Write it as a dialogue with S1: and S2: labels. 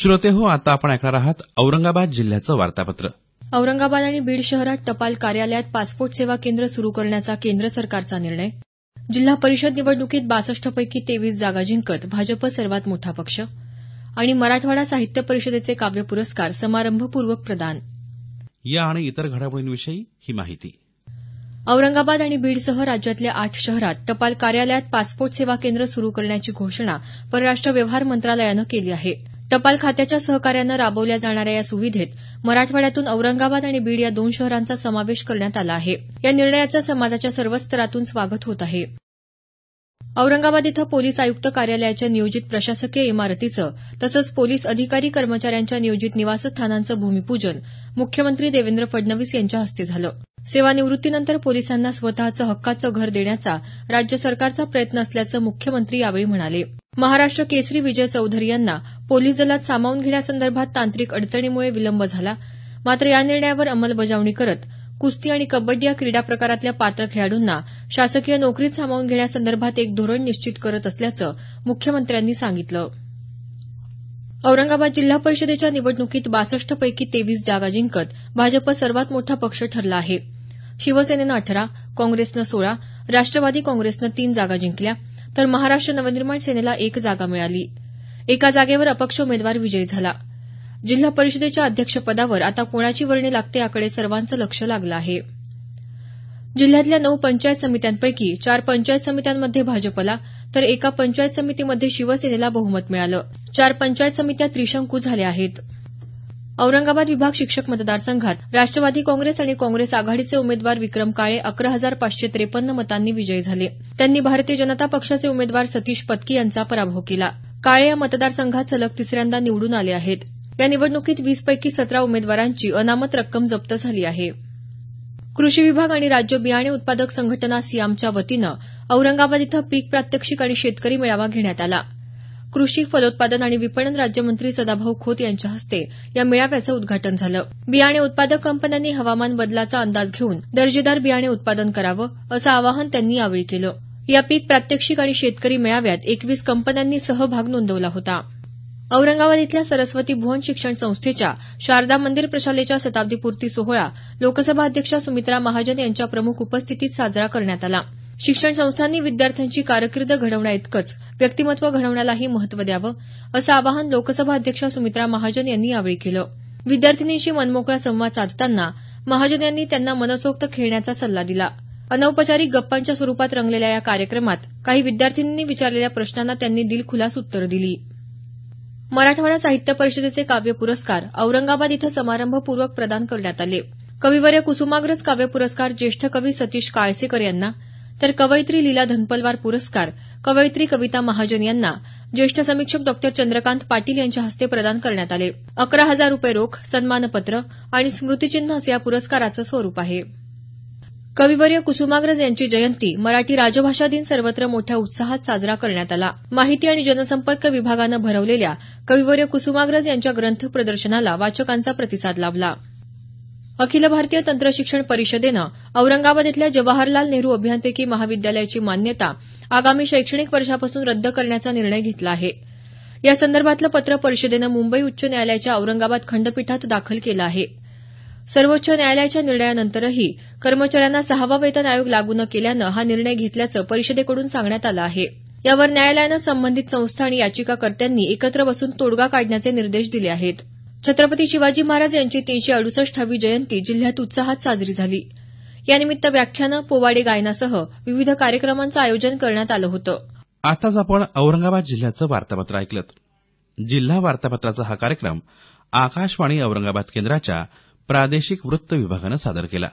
S1: श्रोतेहो, आता आपण ऐकणार आहात औरंगाबाद जिल्ह्याचं वार्तापत्र.
S2: औरंगाबाद आणि बीड शहरात टपाल कार्यालयात पासपोर्ट सेवा केंद्र सुरू करण्याचा केंद्र सरकारचा निर्णय. जिल्हा परिषद निवडणुकीत 62 पैकी 23 जागा जिंकत भाजप सर्वात मोठा पक्ष. आणि मराठवाडा साहित्य परिषदेचे काव्य पुरस्कार समारंभपूर्वक प्रदान.
S1: या आणि इतर घडामोडींविषयी ही माहिती.
S2: औरंगाबाद आणि बीडसह राज्यातल्या 8 शहरात टपाल कार्यालयात पासपोर्ट सेवा केंद्र सुरू करण्याची घोषणा परराष्ट्र व्यवहार मंत्रालयानं केली आहे. टपाल खात्याच्या सहकार्यानं राबवल्या जाणाऱ्या या सुविधेत मराठवाड्यातून औरंगाबाद आणि बीड या 2 शहरांचा समावेश करण्यात आला आहे. या निर्णयाचं समाजाच्या सर्वच स्तरातून स्वागत होत आहे. औरंगाबाद इथं पोलीस आयुक्त कार्यालयाच्या नियोजित प्रशासकीय इमारतीचं तसंच पोलीस अधिकारी कर्मचाऱ्यांच्या नियोजित निवासस्थानांचं भूमिपूजन मुख्यमंत्री देवेंद्र फडणवीस यांच्या हस्ते झालं. सेवानिवृत्तीनंतर पोलिसांना स्वतःचं हक्काचं घर देण्याचा राज्य सरकारचा प्रयत्न असल्याचं मुख्यमंत्री यावेळी म्हणाले. महाराष्ट्र केसरी विजय चौधरी यांना पोलीस दलात सामावून घेण्यासंदर्भात तांत्रिक अडचणीमुळे विलंब झाला. मात्र या निर्णयावर अंमलबजावणी करत कुस्ती आणि कबड्डी या क्रीडा प्रकारातल्या पात्र खेळाडूंना शासकीय नोकरीत सामावून घेण्यासंदर्भात एक धोरण निश्चित करत असल्याचं मुख्यमंत्र्यांनी सांगितलं. औरंगाबाद जिल्हा परिषदेच्या निवडणुकीत 62 पैकी 23 जागा जिंकत भाजप सर्वात मोठा पक्ष ठरला आहे. शिवसेनेनं 18, काँग्रेसनं 16, राष्ट्रवादी काँग्रेसनं 3 जागा जिंकल्या तर महाराष्ट्र नवनिर्माण सेनेला 1 जागा मिळाली. एका जागेवर अपक्ष उमेदवार विजयी झाला. जिल्हा परिषदेच्या अध्यक्षपदावर आता कोणाची वर्णी लागते याकडे सर्वांचं लक्ष लागलं आहे. जिल्ह्यातल्या 9 पंचायत समित्यांपैकी 4 पंचायत समित्यांमध्ये भाजपला तर एका पंचायत समितीमध्ये शिवसेनेला बहुमत मिळालं. 4 पंचायत समित्या त्रिशंकू झाल्या आहेत. औरंगाबाद विभाग शिक्षक मतदारसंघात राष्ट्रवादी काँग्रेस आणि काँग्रेस आघाडीचे उमेदवार विक्रम काळे 11,553 मतांनी विजयी झाले. त्यांनी भारतीय जनता पक्षाचे उमेदवार सतीश पत्की यांचा पराभव केला. काळे या मतदारसंघात सलग तिसऱ्यांदा निवडून आले आहेत. या निवडणुकीत 20 पैकी 17 उमेदवारांची अनामत रक्कम जप्त झाली आहे. कृषी विभाग आणि राज्य बियाणे उत्पादक संघटना सियामच्या वतीनं औरंगाबाद इथं पीक प्रात्यक्षिक आणि शेतकरी मेळावा घेण्यात आला. कृषी फलोत्पादन आणि विपणन राज्यमंत्री सदाभाऊ खोत यांच्या हस्ते या मेळाव्याचं उद्घाटन झालं. बियाणे उत्पादक कंपन्यांनी हवामान बदलाचा अंदाज घेऊन दर्जेदार बियाणे उत्पादन करावं असं आवाहन त्यांनी यावेळी केलं. या पीक प्रात्यक्षिक आणि शेतकरी मेळाव्यात 21 कंपन्यांनी सहभाग नोंदवला होता. औरंगाबाद इथल्या सरस्वती भुवन शिक्षण संस्थेच्या शारदा मंदिर प्रशालेच्या शताब्दीपूर्ती सोहळा लोकसभा अध्यक्षा सुमित्रा महाजन यांच्या प्रमुख उपस्थितीत साजरा करण्यात आला. शिक्षण संस्थांनी विद्यार्थ्यांची कारकीर्द घडवण्याइतकंच व्यक्तिमत्व घडवण्यालाही महत्त्व द्यावं असं आवाहन लोकसभा अध्यक्षा सुमित्रा महाजन यांनी यावेळी केलं. विद्यार्थिनींशी मनमोकळा संवाद साधताना महाजन यांनी त्यांना मनसोक्त खेळण्याचा सल्ला दिला. अनौपचारिक गप्पांच्या स्वरूपात रंगलेल्या या कार्यक्रमात काही विद्यार्थिनींनी विचारलेल्या प्रश्नांना त्यांनी दिलखुलास उत्तरं दिली. मराठवाडा साहित्य परिषदेचे काव्य पुरस्कार औरंगाबाद इथं समारंभपूर्वक प्रदान करण्यात आले. कविवर्य कुसुमाग्रज काव्य पुरस्कार ज्येष्ठ कवी सतीश काळसेकर यांना तर कवयित्री लीला धनपलवार पुरस्कार कवयित्री कविता महाजन यांना ज्येष्ठ समीक्षक डॉ चंद्रकांत पाटील यांच्या हस्ते प्रदान करण्यात आले. 11,000 रुपये रोख, सन्मानपत्र आणि स्मृतिचिन्ह असं या पुरस्काराचं स्वरूप आहे. कविवर्य कुसुमाग्रज यांची जयंती मराठी राजभाषा दिन सर्वत्र मोठ्या उत्साहात साजरा करण्यात आला. माहिती आणि जनसंपर्क विभागानं भरवलेल्या कविवर्य कुसुमाग्रज यांच्या ग्रंथ प्रदर्शनाला वाचकांचा प्रतिसाद लाभला. अखिल भारतीय तंत्रशिक्षण परिषदेनं औरंगाबाद इथल्या जवाहरलाल नेहरू अभियांत्रिकी महाविद्यालयाची मान्यता आगामी शैक्षणिक वर्षापासून रद्द करण्याचा निर्णय घेतला आहे. या संदर्भातलं पत्र परिषदेनं मुंबई उच्च न्यायालयाच्या औरंगाबाद खंडपीठात दाखल केलं आहे. सर्वोच्च न्यायालयाच्या निर्णयानंतरही कर्मचाऱ्यांना 6वा वेतन आयोग लागू न केल्यानं हा निर्णय घेतल्याचं परिषदेकडून सांगण्यात आलं आहे. यावर न्यायालयानं संबंधित संस्था आणि याचिकाकर्त्यांनी एकत्र बसून तोडगा काढण्याचे निर्देश दिले आहेत. छत्रपती शिवाजी महाराज यांची 368वी जयंती जिल्ह्यात उत्साहात साजरी झाली. यानिमित्त व्याख्यानं, पोवाडे गायनासह विविध कार्यक्रमांचं आयोजन करण्यात आलं होतं.
S1: आताच आपण औरंगाबाद जिल्ह्याचं वार्तापत्र ऐकलं. जिल्हा वार्तापत्राचा हा कार्यक्रम आकाशवाणी औरंगाबाद केंद्राच्या प्रादेशिक वृत्त विभागानं सादर केला.